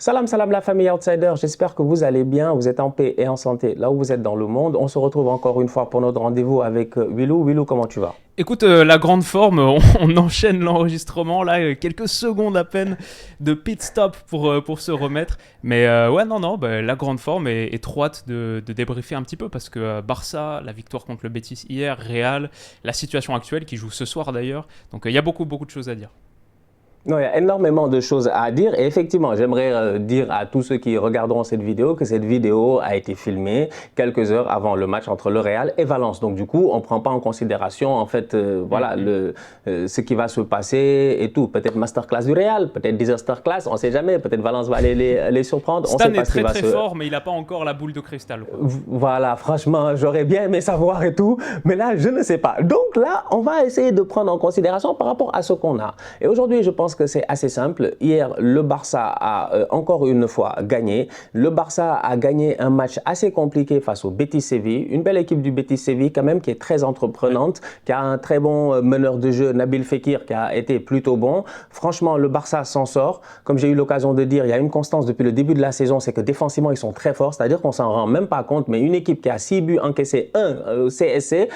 Salam salam la famille Outsider, j'espère que vous allez bien, vous êtes en paix et en santé là où vous êtes dans le monde. On se retrouve encore une fois pour notre rendez-vous avec Willou. Willou, comment tu vas? Écoute, la grande forme, on enchaîne l'enregistrement, là, quelques secondes à peine de pit stop pour se remettre. Mais ouais, non, bah, la grande forme est trop hâte de débriefer un petit peu parce que Barça, la victoire contre le Betis hier, Real, la situation actuelle qui joue ce soir d'ailleurs. Donc il y a beaucoup de choses à dire. Non, il y a énormément de choses à dire et effectivement, j'aimerais dire à tous ceux qui regarderont cette vidéo que cette vidéo a été filmée quelques heures avant le match entre le Real et Valence. Donc du coup, on ne prend pas en considération en fait voilà ce qui va se passer et tout. Peut-être masterclass du Real, peut-être disaster class, on ne sait jamais. Peut-être Valence va aller les surprendre. On ne Stan sait est pas ce qui très va très se... fort, mais il n'a pas encore la boule de cristal, quoi. Voilà, franchement, j'aurais bien aimé savoir et tout, mais là, je ne sais pas. Donc là, on va essayer de prendre en considération par rapport à ce qu'on a. Et aujourd'hui, je pense que c'est assez simple. Hier, le Barça a encore une fois gagné. Le Barça a gagné un match assez compliqué face au Betis Séville. Une belle équipe du Betis Séville quand même qui est très entreprenante, qui a un très bon meneur de jeu, Nabil Fekir, qui a été plutôt bon. Franchement, le Barça s'en sort. Comme j'ai eu l'occasion de dire, il y a une constance depuis le début de la saison, c'est que défensivement, ils sont très forts. C'est-à-dire qu'on s'en rend même pas compte, mais une équipe qui a 6 buts encaissés, 1 CSC,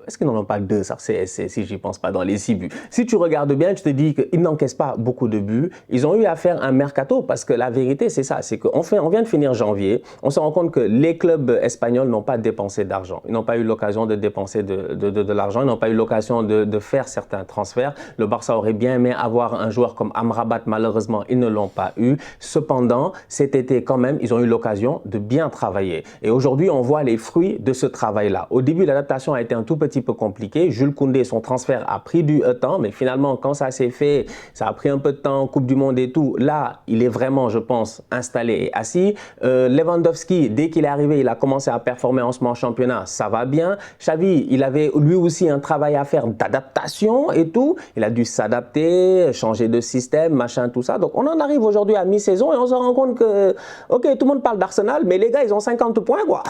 est-ce qu'ils n'en ont pas deux, ça, CSC, si j'y pense pas, dans les 6 buts? Si tu regardes bien, tu te dis qu'ils n'encaissent pas beaucoup de buts. Ils ont eu à faire un mercato parce que la vérité, c'est ça. C'est qu'on vient de finir janvier. On se rend compte que les clubs espagnols n'ont pas dépensé d'argent. Ils n'ont pas eu l'occasion de dépenser de l'argent. Ils n'ont pas eu l'occasion de faire certains transferts. Le Barça aurait bien aimé avoir un joueur comme Amrabat. Malheureusement, ils ne l'ont pas eu. Cependant, cet été, quand même, ils ont eu l'occasion de bien travailler. Et aujourd'hui, on voit les fruits de ce travail-là. Au début, l'adaptation a été un tout petit peu compliqué. Jules Koundé, son transfert a pris du temps, mais finalement, quand ça s'est fait, ça a pris un peu de temps, Coupe du Monde et tout. Là, il est vraiment, je pense, installé et assis. Lewandowski, dès qu'il est arrivé, il a commencé à performer en ce moment en championnat. Ça va bien. Xavi, il avait lui aussi un travail à faire d'adaptation et tout. Il a dû s'adapter, changer de système, machin, tout ça. Donc, on en arrive aujourd'hui à mi-saison et on se rend compte que, ok, tout le monde parle d'Arsenal, mais les gars, ils ont 50 points, quoi.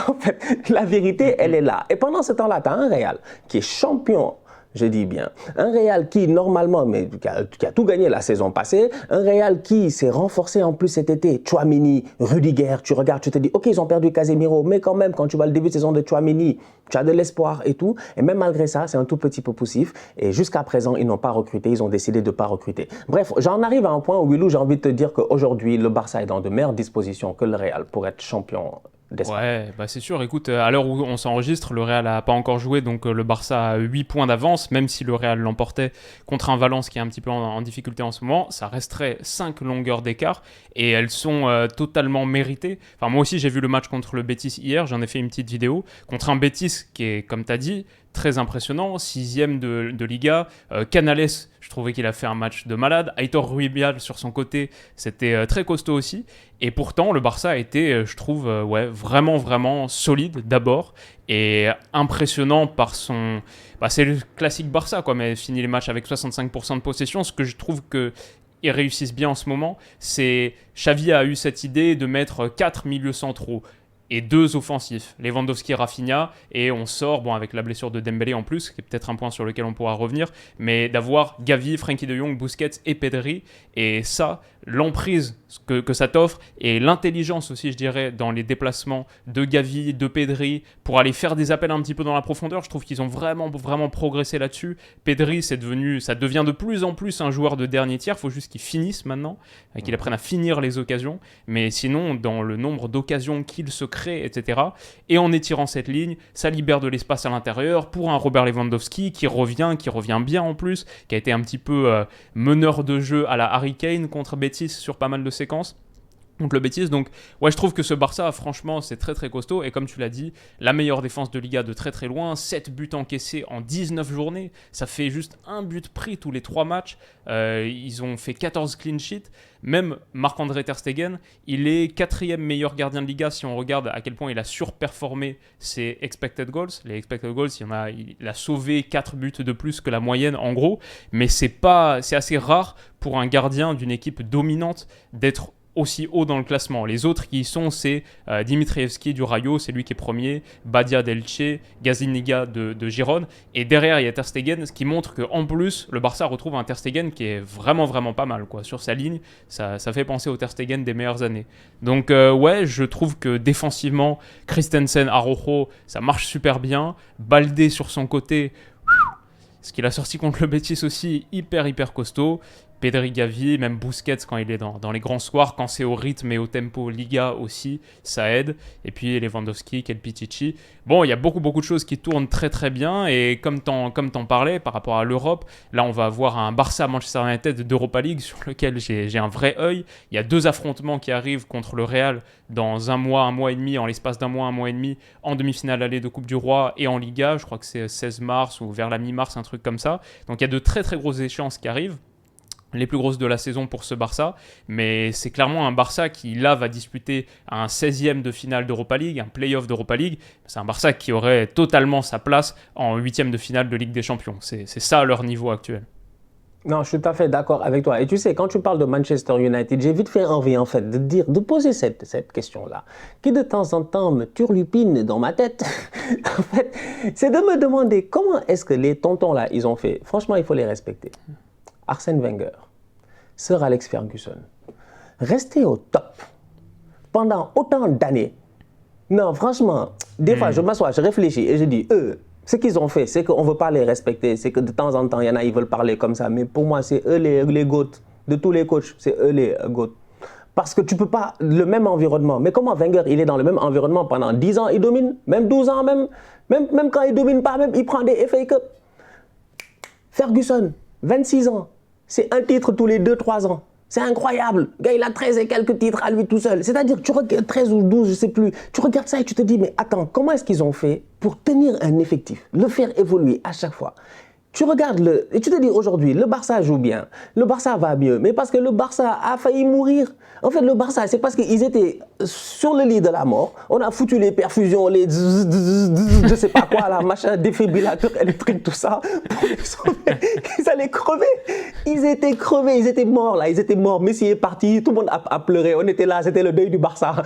En fait, la vérité, elle est là. Et pendant ce temps-là, tu as un Real qui est champion, je dis bien, un Real qui normalement, mais qui a tout gagné la saison passée, un Real qui s'est renforcé en plus cet été, Tchouaméni, Rudiger, tu regardes, tu te dis, ok, ils ont perdu Casemiro, mais quand même, quand tu vois le début de saison de Tchouaméni, tu as de l'espoir et tout, et même malgré ça, c'est un tout petit peu poussif, et jusqu'à présent, ils n'ont pas recruté, ils ont décidé de ne pas recruter. Bref, j'en arrive à un point où, Willou, j'ai envie de te dire qu'aujourd'hui, le Barça est dans de meilleures dispositions que le Real pour être champion d'Espagne. Ouais, bah c'est sûr. Écoute, à l'heure où on s'enregistre, le Real n'a pas encore joué, donc le Barça a 8 points d'avance, même si le Real l'emportait contre un Valence qui est un petit peu en difficulté en ce moment, ça resterait 5 longueurs d'écart, et elles sont totalement méritées. Enfin, moi aussi, j'ai vu le match contre le Betis hier, j'en ai fait une petite vidéo, contre un Betis qui est, comme tu as dit, très impressionnant, 6ème de Liga. Canales, je trouvais qu'il a fait un match de malade. Aitor Ruibal sur son côté, c'était très costaud aussi. Et pourtant, le Barça a été, je trouve, ouais, vraiment solide d'abord et impressionnant par son... Bah, c'est le classique Barça, quoi, mais finit les matchs avec 65% de possession. Ce que je trouve que ils réussissent bien en ce moment, c'est Xavi a eu cette idée de mettre 4 milieux centraux et 2 offensifs, Lewandowski et Rafinha, et on sort, bon, avec la blessure de Dembélé en plus, qui est peut-être un point sur lequel on pourra revenir, mais d'avoir Gavi, Frenkie de Jong, Busquets et Pedri, et ça, l'emprise que ça t'offre, et l'intelligence aussi, je dirais, dans les déplacements de Gavi, de Pedri, pour aller faire des appels un petit peu dans la profondeur, je trouve qu'ils ont vraiment progressé là-dessus. Pedri, ça devient de plus en plus un joueur de dernier tiers, il faut juste qu'il finisse maintenant, qu'il apprenne à finir les occasions, mais sinon, dans le nombre d'occasions qu'il se crée, etc. Et en étirant cette ligne, ça libère de l'espace à l'intérieur pour un Robert Lewandowski qui revient bien en plus, qui a été un petit peu meneur de jeu à la Harry Kane contre Betis sur pas mal de séquences. Donc le Betis, donc ouais, je trouve que ce Barça, franchement, c'est très costaud, et comme tu l'as dit, la meilleure défense de Liga de très loin, 7 buts encaissés en 19 journées, ça fait juste un but pris tous les 3 matchs, ils ont fait 14 clean sheets, même Marc-André Ter Stegen, il est 4e meilleur gardien de Liga si on regarde à quel point il a surperformé ses expected goals. Les expected goals, il a sauvé 4 buts de plus que la moyenne en gros, mais c'est assez rare pour un gardien d'une équipe dominante d'être aussi haut dans le classement. Les autres qui y sont, c'est Dimitrievski du Rayo, c'est lui qui est premier, Badia d'Elche, Gaziniga de Gérone, et derrière il y a Ter Stegen, ce qui montre qu'en plus le Barça retrouve un Ter Stegen qui est vraiment vraiment pas mal, quoi. Sur sa ligne, ça fait penser au Ter Stegen des meilleures années. Donc ouais, je trouve que défensivement, Christensen, Araujo, ça marche super bien. Baldé sur son côté, ce qu'il a sorti contre le Betis aussi, hyper costaud. Pedri, Gavi, même Busquets quand il est dans les grands soirs, quand c'est au rythme et au tempo Liga aussi, ça aide. Et puis Lewandowski, Kelpitici. Bon, il y a beaucoup de choses qui tournent très bien. Et comme t'en parlais par rapport à l'Europe, là on va avoir un Barça-Manchester United d'Europa League sur lequel j'ai un vrai œil. Il y a 2 affrontements qui arrivent contre le Real dans un mois et demi, en l'espace d'un mois et demi, en demi-finale aller de Coupe du Roi et en Liga. Je crois que c'est 16 mars ou vers la mi-mars, un truc comme ça. Donc il y a de très grosses échéances qui arrivent. Les plus grosses de la saison pour ce Barça, mais c'est clairement un Barça qui là va disputer un 16e de finale d'Europa League, un play-off d'Europa League. C'est un Barça qui aurait totalement sa place en 8e de finale de Ligue des Champions. C'est ça leur niveau actuel. Non, je suis tout à fait d'accord avec toi. Et tu sais, quand tu parles de Manchester United, j'ai vite fait envie en fait de poser cette question-là, qui de temps en temps me turlupine dans ma tête. En fait, c'est de me demander comment est-ce que les tontons là, ils ont fait. Franchement, il faut les respecter. Arsène Wenger, Sir Alex Ferguson, rester au top pendant autant d'années. Non, franchement, des fois, je m'assois, je réfléchis et je dis, ce qu'ils ont fait, c'est qu'on ne veut pas les respecter. C'est que de temps en temps, il y en a, ils veulent parler comme ça. Mais pour moi, c'est eux les GOAT. De tous les coachs, c'est eux les GOAT. Parce que tu ne peux pas, le même environnement. Mais comment Wenger, il est dans le même environnement pendant 10 ans, il domine, même 12 ans, même quand il ne domine pas, même il prend des FA Cup. Ferguson, 26 ans. C'est un titre tous les 2-3 ans. C'est incroyable. Le gars, il a 13 et quelques titres à lui tout seul. C'est-à-dire que tu regardes 13 ou 12, je ne sais plus. Tu regardes ça et tu te dis, mais attends, comment est-ce qu'ils ont fait pour tenir un effectif, le faire évoluer à chaque fois? Tu regardes et tu te dis aujourd'hui, le Barça joue bien, le Barça va mieux, mais parce que le Barça a failli mourir. En fait, le Barça, c'est parce qu'ils étaient sur le lit de la mort. On a foutu les perfusions, les je sais pas quoi, là, machin, défibrillateur électrique, tout ça, pour les sauver. Ils allaient crever. Ils étaient crevés, ils étaient morts, là, ils étaient morts. Messi est parti, tout le monde a pleuré. On était là, c'était le deuil du Barça.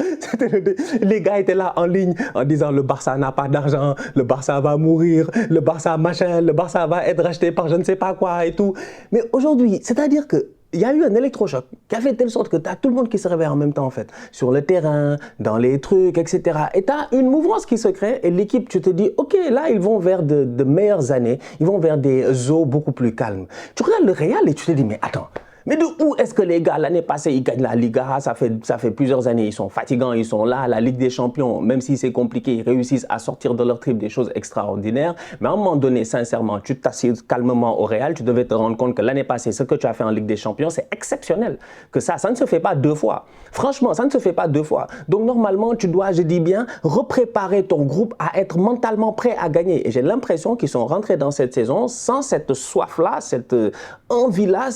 Les gars étaient là en ligne en disant le Barça n'a pas d'argent, le Barça va mourir, le Barça machin, le Barça va être racheté par je ne sais pas quoi et tout. Mais aujourd'hui, c'est-à-dire que il y a eu un électrochoc qui a fait de telle sorte que tu as tout le monde qui se réveille en même temps en fait, sur le terrain, dans les trucs, etc. Et tu as une mouvance qui se crée et l'équipe, tu te dis, ok, là ils vont vers de meilleures années, ils vont vers des eaux beaucoup plus calmes. Tu regardes le Real et tu te dis, mais attends, mais de où est-ce que les gars, l'année passée, ils gagnent la Liga, ça fait plusieurs années, ils sont fatigants, ils sont là, la Ligue des Champions, même si c'est compliqué, ils réussissent à sortir de leur trip des choses extraordinaires. Mais à un moment donné, sincèrement, tu t'assieds calmement au Real, tu devais te rendre compte que l'année passée, ce que tu as fait en Ligue des Champions, c'est exceptionnel. Que ça ne se fait pas 2 fois. Franchement, ça ne se fait pas 2 fois. Donc normalement, tu dois, je dis bien, repréparer ton groupe à être mentalement prêt à gagner. Et j'ai l'impression qu'ils sont rentrés dans cette saison sans cette soif-là, cette envie-là,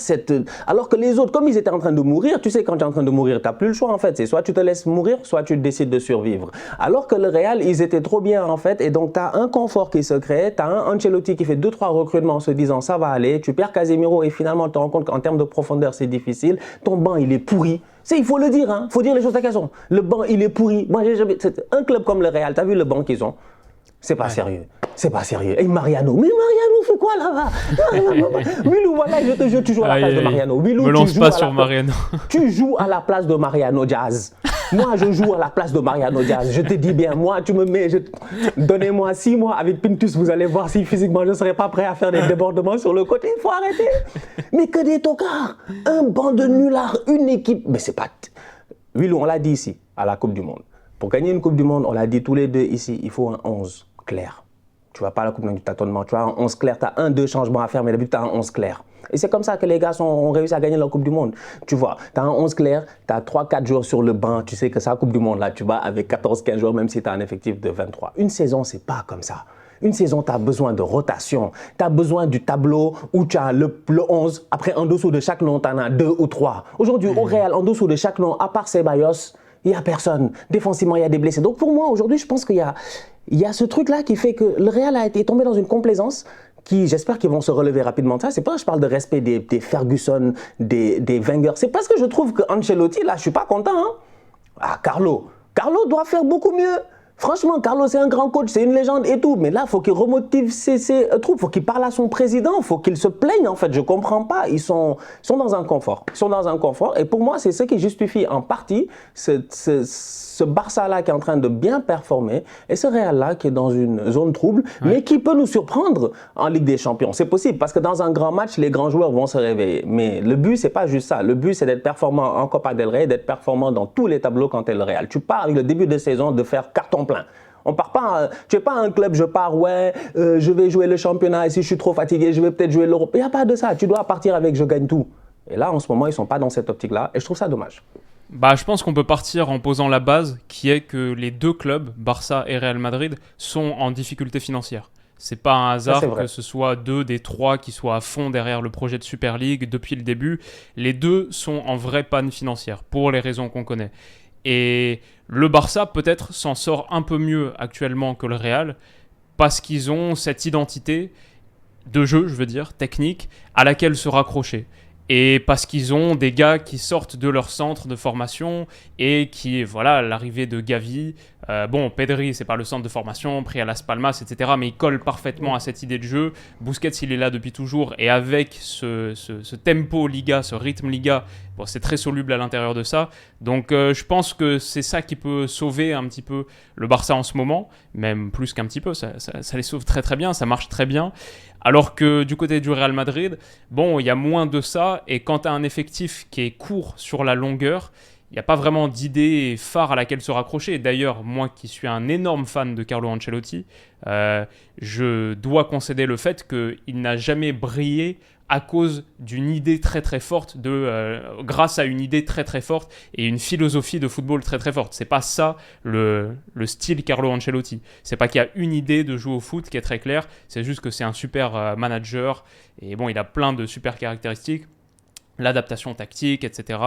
alors que les autres, comme ils étaient en train de mourir, tu sais, quand tu es en train de mourir, tu n'as plus le choix en fait. C'est soit tu te laisses mourir, soit tu décides de survivre. Alors que le Real, ils étaient trop bien en fait. Et donc, tu as un confort qui se crée. Tu as un Ancelotti qui fait 2-3 recrutements en se disant ça va aller. Tu perds Casemiro et finalement, tu te rends compte qu'en termes de profondeur, c'est difficile. Ton banc, il est pourri. Il faut le dire, il faut dire les choses à raison. Le banc, il est pourri. Moi, un club comme le Real, tu as vu le banc qu'ils ont? C'est pas sérieux. C'est pas sérieux. Et Mariano, mais Mariano fait quoi là-bas? Milou, voilà, je te jure, tu joues à la place de Mariano. Milou, me lance pas sur Mariano. Tu joues à la place de Mariano Diaz. Moi, je joue à la place de Mariano Diaz. Je te dis bien, moi, tu me mets... Donnez-moi 6 mois avec Pintus, vous allez voir si physiquement je ne serai pas prêt à faire des débordements sur le côté. Il faut arrêter. Mais que des tocards. Un banc de nullards, une équipe. Mais c'est pas... Milou, on l'a dit ici, à la Coupe du Monde. Pour gagner une Coupe du Monde, on l'a dit tous les deux ici, il faut un 11 clair. Tu ne vas pas à la Coupe du tâtonnement, tu as un 11 clair, tu as 1-2 changements à faire, mais d'habitude tu as un 11 clair. Et c'est comme ça que les gars ont réussi à gagner la Coupe du Monde. Tu vois, tu as un 11 clair, tu as 3-4 joueurs sur le banc, tu sais que c'est la Coupe du Monde, là, tu vas avec 14-15 joueurs, même si tu as un effectif de 23. Une saison, c'est pas comme ça. Une saison, tu as besoin de rotation. Tu as besoin du tableau où tu as le 11. Après, en dessous de chaque nom, tu en as 2 ou 3. Aujourd'hui, au Real, en dessous de chaque nom, à part Ceballos, il n'y a personne. Défensivement, il y a des blessés. Donc pour moi, aujourd'hui, je pense qu'il y a ce truc-là qui fait que le Real a été tombé dans une complaisance j'espère qu'ils vont se relever rapidement de ça. C'est pas que je parle de respect des Ferguson, des Wenger. C'est parce que je trouve que Ancelotti, là, je suis pas content. Hein. Ah, Carlo doit faire beaucoup mieux. Franchement, Carlo, c'est un grand coach, c'est une légende et tout. Mais là, il faut qu'il remotive ses troupes, il faut qu'il parle à son président, il faut qu'il se plaigne, en fait. Je ne comprends pas. Ils sont dans un confort. Ils sont dans un confort. Et pour moi, c'est ce qui justifie en partie ce Barça-là qui est en train de bien performer et ce Real-là qui est dans une zone trouble, mais qui peut nous surprendre en Ligue des Champions. C'est possible parce que dans un grand match, les grands joueurs vont se réveiller. Mais le but, c'est pas juste ça. Le but, c'est d'être performant en Copa del Rey, d'être performant dans tous les tableaux quand tu es le Real. Tu pars avec le début de saison de faire carton plein. On part pas, tu n'es pas un club, je pars, je vais jouer le championnat et si je suis trop fatigué, je vais peut-être jouer l'Europe. Il n'y a pas de ça. Tu dois partir avec je gagne tout. Et là, en ce moment, ils ne sont pas dans cette optique-là et je trouve ça dommage. Bah, je pense qu'on peut partir en posant la base qui est que les deux clubs, Barça et Real Madrid, sont en difficulté financière. C'est pas un hasard que ce soit deux des trois qui soient à fond derrière le projet de Super League depuis le début. Les deux sont en vraie panne financière pour les raisons qu'on connaît. Et le Barça peut-être s'en sort un peu mieux actuellement que le Real parce qu'ils ont cette identité de jeu, je veux dire, technique, à laquelle se raccrocher. Et parce qu'ils ont des gars qui sortent de leur centre de formation et qui, voilà, l'arrivée de Gavi, Pedri, c'est pas le centre de formation, pris à Las Palmas, etc., mais il colle parfaitement à cette idée de jeu. Busquets, il est là depuis toujours, et avec ce tempo Liga, ce rythme Liga, bon, c'est très soluble à l'intérieur de ça. Donc je pense que c'est ça qui peut sauver un petit peu le Barça en ce moment, même plus qu'un petit peu, ça les sauve très très bien, ça marche très bien. Alors que du côté du Real Madrid, bon, il y a moins de ça, et quand tu as un effectif qui est court sur la longueur, il n'y a pas vraiment d'idée phare à laquelle se raccrocher. D'ailleurs, moi qui suis un énorme fan de Carlo Ancelotti, je dois concéder le fait qu'il n'a jamais brillé à cause d'une idée très très forte, grâce à une idée très très forte et une philosophie de football très très forte. C'est pas ça le style Carlo Ancelotti. C'est pas qu'il y a une idée de jouer au foot qui est très claire, c'est juste que c'est un super manager et bon, il a plein de super caractéristiques. L'adaptation tactique, etc.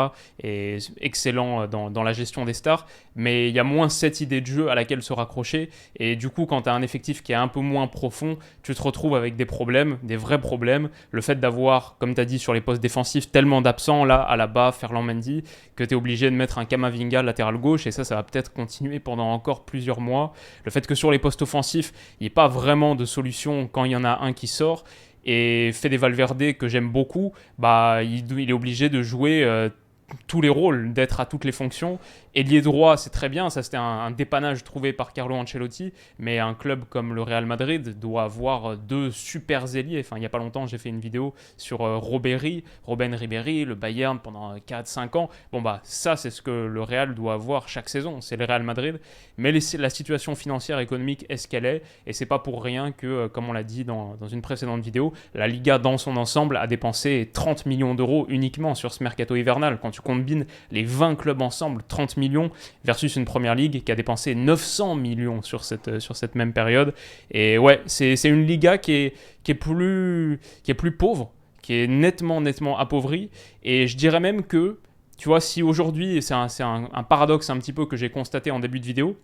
est excellent dans la gestion des stars, mais il y a moins cette idée de jeu à laquelle se raccrocher, et du coup, quand tu as un effectif qui est un peu moins profond, tu te retrouves avec des problèmes, des vrais problèmes. Le fait d'avoir, comme tu as dit, sur les postes défensifs, tellement d'absents, là, Alaba, Ferland Mendy, que tu es obligé de mettre un Camavinga latéral gauche, et ça va peut-être continuer pendant encore plusieurs mois. Le fait que sur les postes offensifs, il n'y ait pas vraiment de solution quand il y en a un qui sort. Et Fede Valverde, que j'aime beaucoup, bah, il est obligé de jouer tous les rôles, d'être à toutes les fonctions. Ailier droit, c'est très bien, ça c'était un dépannage trouvé par Carlo Ancelotti, mais un club comme le Real Madrid doit avoir deux super ailiers. Enfin, il n'y a pas longtemps, j'ai fait une vidéo sur Robben Ribéry, le Bayern pendant 4-5 ans. Bon, bah, ça, c'est ce que le Real doit avoir chaque saison, c'est le Real Madrid. Mais la situation financière économique est ce qu'elle est, et c'est pas pour rien que, comme on l'a dit dans une précédente vidéo, la Liga dans son ensemble a dépensé 30 millions d'euros uniquement sur ce mercato hivernal. Quand tu combines les 20 clubs ensemble, 30 millions versus une première ligue qui a dépensé 900 millions sur cette même période. Et ouais, c'est une Liga qui est plus pauvre, qui est nettement appauvrie. Et je dirais même que, tu vois, si aujourd'hui, c'est un paradoxe un petit peu que j'ai constaté en début de vidéo,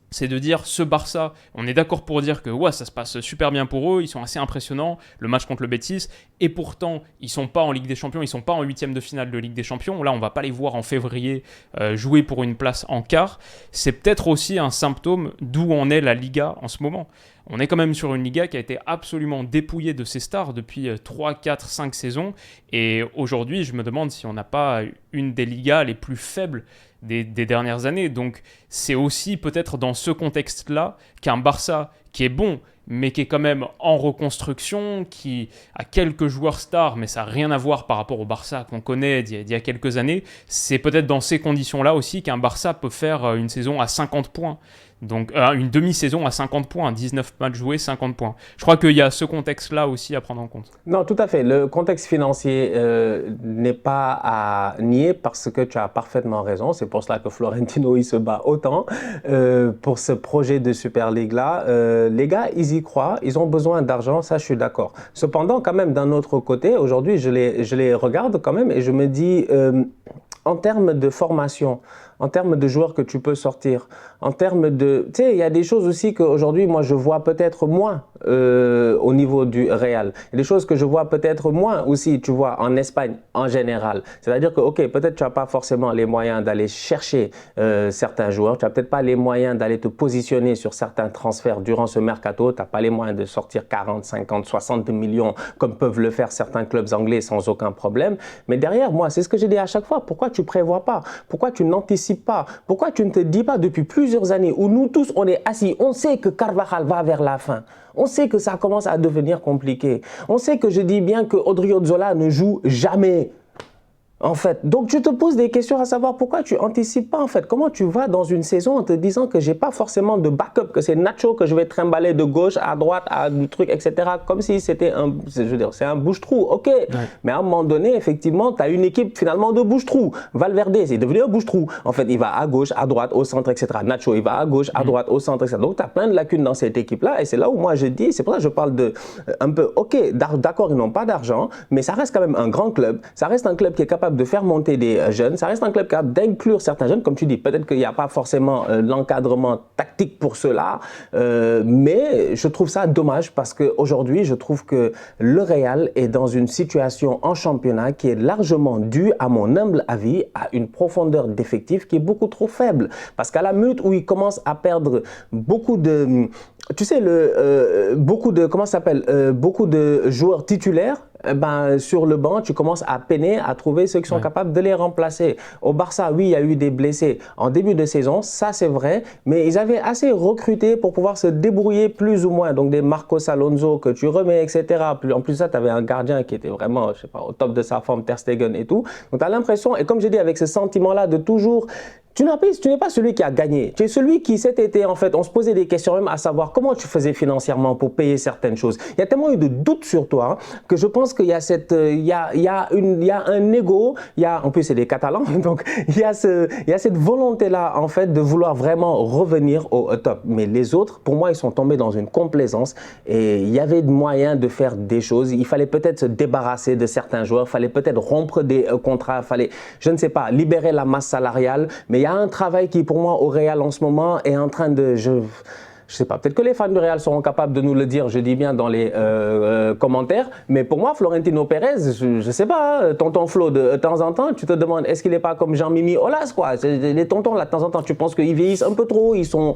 c'est de dire ce Barça, on est d'accord pour dire que ouais, ça se passe super bien pour eux, ils sont assez impressionnants, le match contre le Betis, et pourtant ils sont pas en Ligue des Champions, ils sont pas en huitième de finale de Ligue des Champions, là on va pas les voir en février jouer pour une place en quart. C'est peut-être aussi un symptôme d'où en est la Liga en ce moment. On est quand même sur une Liga qui a été absolument dépouillée de ses stars depuis 3, 4, 5 saisons, et aujourd'hui je me demande si on n'a pas une des Ligas les plus faibles des dernières années. Donc c'est aussi peut-être dans ce contexte-là qu'un Barça qui est bon, mais qui est quand même en reconstruction, qui a quelques joueurs stars, mais ça n'a rien à voir par rapport au Barça qu'on connaît d'il y a quelques années, c'est peut-être dans ces conditions-là aussi qu'un Barça peut faire une saison à 50 points. Donc une demi-saison à 50 points, 19 matchs joués, 50 points. Je crois qu'il y a ce contexte-là aussi à prendre en compte. Non, tout à fait. Le contexte financier n'est pas à nier parce que tu as parfaitement raison. C'est pour cela que Florentino il se bat autant pour ce projet de Super League-là. Les gars, ils y croient, ils ont besoin d'argent, ça je suis d'accord. Cependant, quand même, d'un autre côté, aujourd'hui, je les regarde quand même et je me dis, en termes de formation, en termes de joueurs que tu peux sortir, en termes de... Tu sais, il y a des choses aussi qu'aujourd'hui, moi, je vois peut-être moins au niveau du Real. Il y a des choses que je vois peut-être moins aussi, tu vois, en Espagne en général. C'est-à-dire que, ok, peut-être tu n'as pas forcément les moyens d'aller chercher certains joueurs, tu n'as peut-être pas les moyens d'aller te positionner sur certains transferts durant ce mercato, tu n'as pas les moyens de sortir 40, 50, 60 millions comme peuvent le faire certains clubs anglais sans aucun problème. Mais derrière, moi, c'est ce que j'ai dit à chaque fois, pourquoi tu ne prévois pas? Pourquoi tu n'anticipes pas? Pourquoi tu ne te dis pas depuis plusieurs années où nous tous, on est assis, on sait que Carvajal va vers la fin. On sait que ça commence à devenir compliqué. On sait que je dis bien que Odriozola ne joue jamais. En fait, donc tu te poses des questions à savoir pourquoi tu anticipes pas en fait. Comment tu vas dans une saison en te disant que j'ai pas forcément de backup, que c'est Nacho que je vais trimballer de gauche à droite, à du truc, etc. Comme si c'était je veux dire, c'est un bouche-trou, ok. Ouais. Mais à un moment donné, effectivement, tu as une équipe finalement de bouche-trou. Valverde, c'est devenu un bouche-trou. En fait, il va à gauche, à droite, au centre, etc. Nacho, il va à gauche, à droite, au centre, etc. Donc tu as plein de lacunes dans cette équipe-là et c'est là où moi je dis, c'est pour ça que je parle de un peu, ok, d'accord, ils n'ont pas d'argent, mais ça reste quand même un grand club. Ça reste un club qui est capable de faire monter des jeunes. Ça reste un club capable d'inclure certains jeunes. Comme tu dis, peut-être qu'il n'y a pas forcément l'encadrement tactique pour cela, mais je trouve ça dommage parce qu'aujourd'hui, je trouve que le Real est dans une situation en championnat qui est largement due, à mon humble avis, à une profondeur d'effectifs qui est beaucoup trop faible. Parce qu'à la minute où il commence à perdre beaucoup de... Tu sais, beaucoup de joueurs titulaires, sur le banc, tu commences à peiner à trouver ceux qui sont capables de les remplacer. Au Barça, oui, il y a eu des blessés en début de saison, ça c'est vrai, mais ils avaient assez recruté pour pouvoir se débrouiller plus ou moins. Donc des Marcos Alonso que tu remets, etc. En plus de ça, tu avais un gardien qui était vraiment, je sais pas, au top de sa forme, Ter Stegen et tout. Donc tu as l'impression, et comme j'ai dit, avec ce sentiment-là de toujours... Tu n'es pas celui qui a gagné. Tu es celui qui, cet été, en fait, on se posait des questions même à savoir comment tu faisais financièrement pour payer certaines choses. Il y a tellement eu de doutes sur toi que je pense qu'il y a il y a un ego, en plus c'est des Catalans, donc il y a cette volonté-là, en fait, de vouloir vraiment revenir au top. Mais les autres, pour moi, ils sont tombés dans une complaisance et il y avait moyen de faire des choses. Il fallait peut-être se débarrasser de certains joueurs, il fallait peut-être rompre des contrats, il fallait, je ne sais pas, libérer la masse salariale, mais il y a un travail qui, pour moi, au Real en ce moment, est en train de... Je sais pas, peut-être que les fans du Real seront capables de nous le dire, je dis bien dans les commentaires, mais pour moi, Florentino Pérez, je sais pas, tonton Flo, de temps en temps, tu te demandes, est-ce qu'il n'est pas comme Jean-Mimi Aulas, quoi? Les tontons, là, de temps en temps, tu penses qu'ils vieillissent un peu trop, ils sont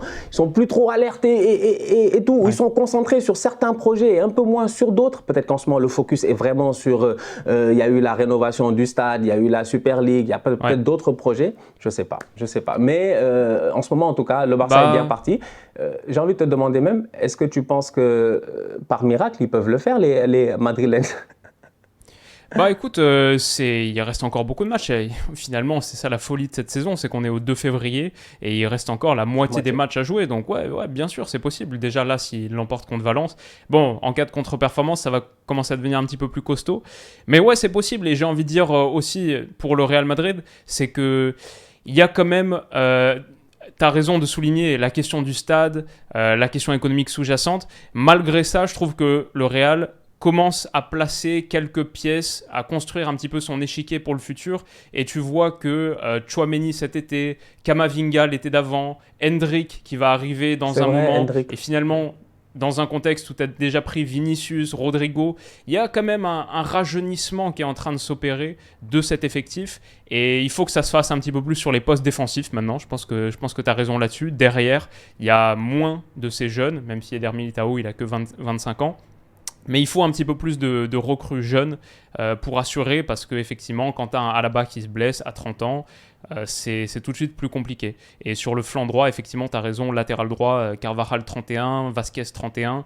plus trop alertés et tout, ils sont concentrés sur certains projets et un peu moins sur d'autres. Peut-être qu'en ce moment, le focus est vraiment sur, il y a eu la rénovation du stade, il y a eu la Super League, il y a peut-être d'autres projets, je sais pas. Mais en ce moment, en tout cas, le Barça est bien parti. J'ai envie de te demander même, est-ce que tu penses que par miracle, ils peuvent le faire, les Madrilènes? Écoute, il reste encore beaucoup de matchs. Et finalement, c'est ça la folie de cette saison, c'est qu'on est au 2 février et il reste encore la moitié des matchs à jouer. Donc ouais, bien sûr, c'est possible. Déjà là, s'il l'emporte contre Valence, bon, en cas de contre-performance, ça va commencer à devenir un petit peu plus costaud. Mais ouais, c'est possible. Et j'ai envie de dire aussi, pour le Real Madrid, c'est que il y a quand même... tu as raison de souligner la question du stade, la question économique sous-jacente. Malgré ça, je trouve que le Real commence à placer quelques pièces, à construire un petit peu son échiquier pour le futur. Et tu vois que Tchouaméni cet été, Camavinga l'été d'avant, Endrick qui va arriver dans un moment. Endrick. Et finalement, dans un contexte où tu as déjà pris Vinicius, Rodrigo, il y a quand même un rajeunissement qui est en train de s'opérer de cet effectif. Et il faut que ça se fasse un petit peu plus sur les postes défensifs maintenant. Je pense que tu as raison là-dessus. Derrière, il y a moins de ces jeunes, même si Eder Militao, il a que 25 ans. Mais il faut un petit peu plus de recrues jeunes pour assurer, parce qu'effectivement, quand tu as un Alaba qui se blesse à 30 ans, c'est tout de suite plus compliqué. Et sur le flanc droit, effectivement, tu as raison, latéral droit, Carvajal 31, Vasquez 31,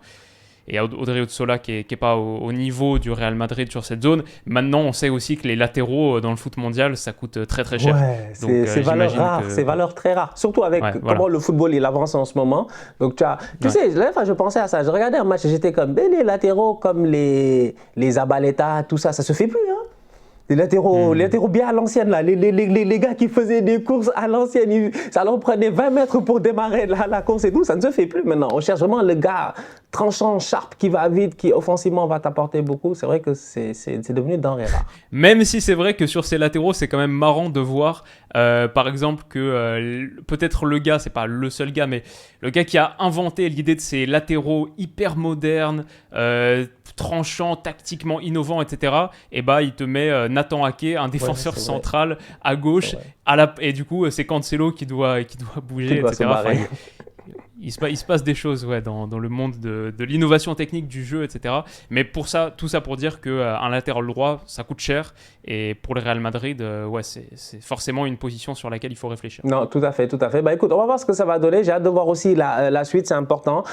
et Odriozola qui est pas au niveau du Real Madrid sur cette zone. Maintenant, on sait aussi que les latéraux dans le foot mondial, ça coûte très très cher. Ouais, c'est valeur rare, c'est valeur très rare. Surtout avec comment le football il avance en ce moment. Donc tu sais, la dernière fois je pensais à ça, je regardais un match et j'étais comme, les latéraux comme les Zabaleta, tout ça, ça se fait plus, hein. Les latéraux bien à l'ancienne, là. Les gars qui faisaient des courses à l'ancienne, ça leur prenait 20 mètres pour démarrer la course et tout, ça ne se fait plus maintenant. On cherche vraiment le gars tranchant, sharp, qui va vite, qui offensivement va t'apporter beaucoup, c'est vrai que c'est devenu denrée rare. Même si c'est vrai que sur ces latéraux, c'est quand même marrant de voir, par exemple, que peut-être le gars, c'est pas le seul gars, mais le gars qui a inventé l'idée de ces latéraux hyper modernes, tranchants, tactiquement innovants, etc. Et bah, il te met Nathan Ake, un défenseur central à gauche, et du coup, c'est Cancelo qui doit bouger, etc. Il se passe des choses dans le monde de l'innovation technique du jeu, etc. Mais pour ça, tout ça pour dire qu'un latéral droit, ça coûte cher. Et pour le Real Madrid, c'est forcément une position sur laquelle il faut réfléchir. Non, tout à fait, tout à fait. Bah, écoute, on va voir ce que ça va donner. J'ai hâte de voir aussi la suite, c'est important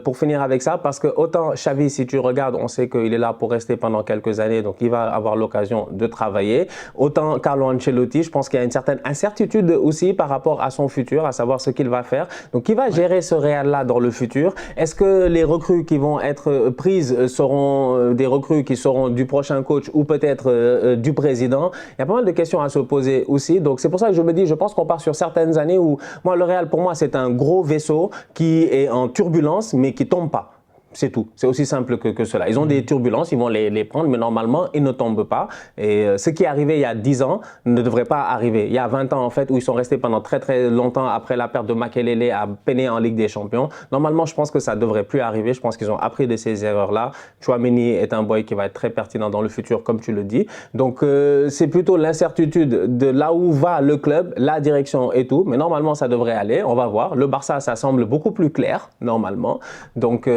pour finir avec ça. Parce que autant Xavi, si tu regardes, on sait qu'il est là pour rester pendant quelques années. Donc, il va avoir l'occasion de travailler. Autant Carlo Ancelotti, je pense qu'il y a une certaine incertitude aussi par rapport à son futur, à savoir ce qu'il va faire. Donc, qui va gérer ce Real-là dans le futur? Est-ce que les recrues qui vont être prises seront des recrues qui seront du prochain coach ou peut-être du président? Il y a pas mal de questions à se poser aussi. Donc, c'est pour ça que je me dis, je pense qu'on part sur certaines années où, moi, le Real, pour moi, c'est un gros vaisseau qui est en turbulence, mais qui tombe pas. C'est tout. C'est aussi simple que cela. Ils ont des turbulences, ils vont les prendre, mais normalement, ils ne tombent pas. Et ce qui est arrivé il y a 10 ans ne devrait pas arriver. Il y a 20 ans, en fait, où ils sont restés pendant très, très longtemps après la perte de Makelele à peiner en Ligue des Champions. Normalement, je pense que ça ne devrait plus arriver. Je pense qu'ils ont appris de ces erreurs-là. Tchouaméni est un boy qui va être très pertinent dans le futur, comme tu le dis. Donc, c'est plutôt l'incertitude de là où va le club, la direction et tout. Mais normalement, ça devrait aller. On va voir. Le Barça, ça semble beaucoup plus clair, normalement. Donc,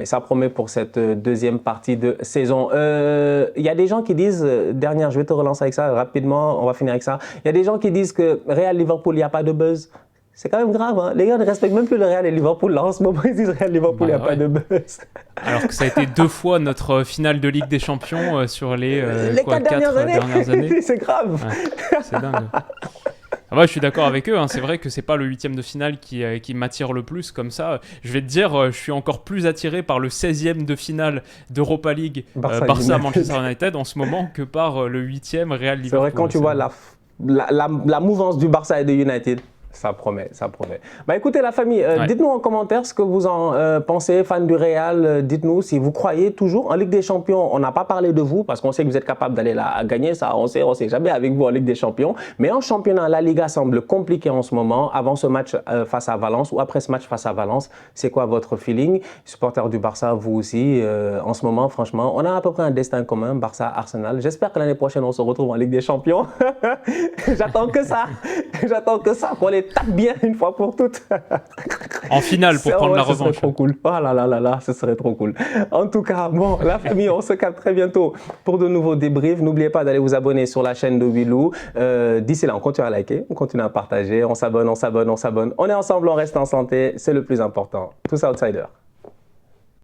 ça promet pour cette deuxième partie de saison. Il y a des gens qui disent, je vais te relancer avec ça rapidement, on va finir avec ça. Il y a des gens qui disent que Real-Liverpool, il n'y a pas de buzz. C'est quand même grave, hein. Les gars ne respectent même plus le Real et Liverpool. Là, en ce moment, ils disent Real-Liverpool, il n'y a pas de buzz. Alors que ça a été 2 fois notre finale de Ligue des Champions sur les 4 dernières années. C'est grave. Ouais, c'est dingue. Je suis d'accord avec eux, hein. C'est vrai que c'est pas le 8e de finale qui m'attire le plus comme ça. Je vais te dire, je suis encore plus attiré par le 16e de finale d'Europa League Barça-Manchester United en ce moment que par le 8e Real-Liverpool. C'est vrai, quand tu vois la mouvance du Barça et de United, ça promet, ça promet. Bah écoutez la famille, dites-nous en commentaire ce que vous en pensez, fans du Real. Dites-nous si vous croyez toujours en Ligue des Champions. On n'a pas parlé de vous parce qu'on sait que vous êtes capable d'aller là à gagner, ça on sait jamais avec vous en Ligue des Champions. Mais en championnat, la Liga semble compliquée en ce moment. Avant ce match face à Valence ou après ce match face à Valence, c'est quoi votre feeling? Supporters du Barça, vous aussi, en ce moment, franchement, on a à peu près un destin commun, Barça-Arsenal. J'espère que l'année prochaine, on se retrouve en Ligue des Champions. J'attends que ça, qu'on les tape bien une fois pour toutes. En finale pour prendre la revanche. Ce serait trop cool. Oh là là là là, ce serait trop cool. En tout cas, bon, la famille, on se capte très bientôt pour de nouveaux débriefs. N'oubliez pas d'aller vous abonner sur la chaîne de Wilou. D'ici là, on continue à liker, on continue à partager, on s'abonne. On est ensemble, on reste en santé, c'est le plus important. Tous outsiders.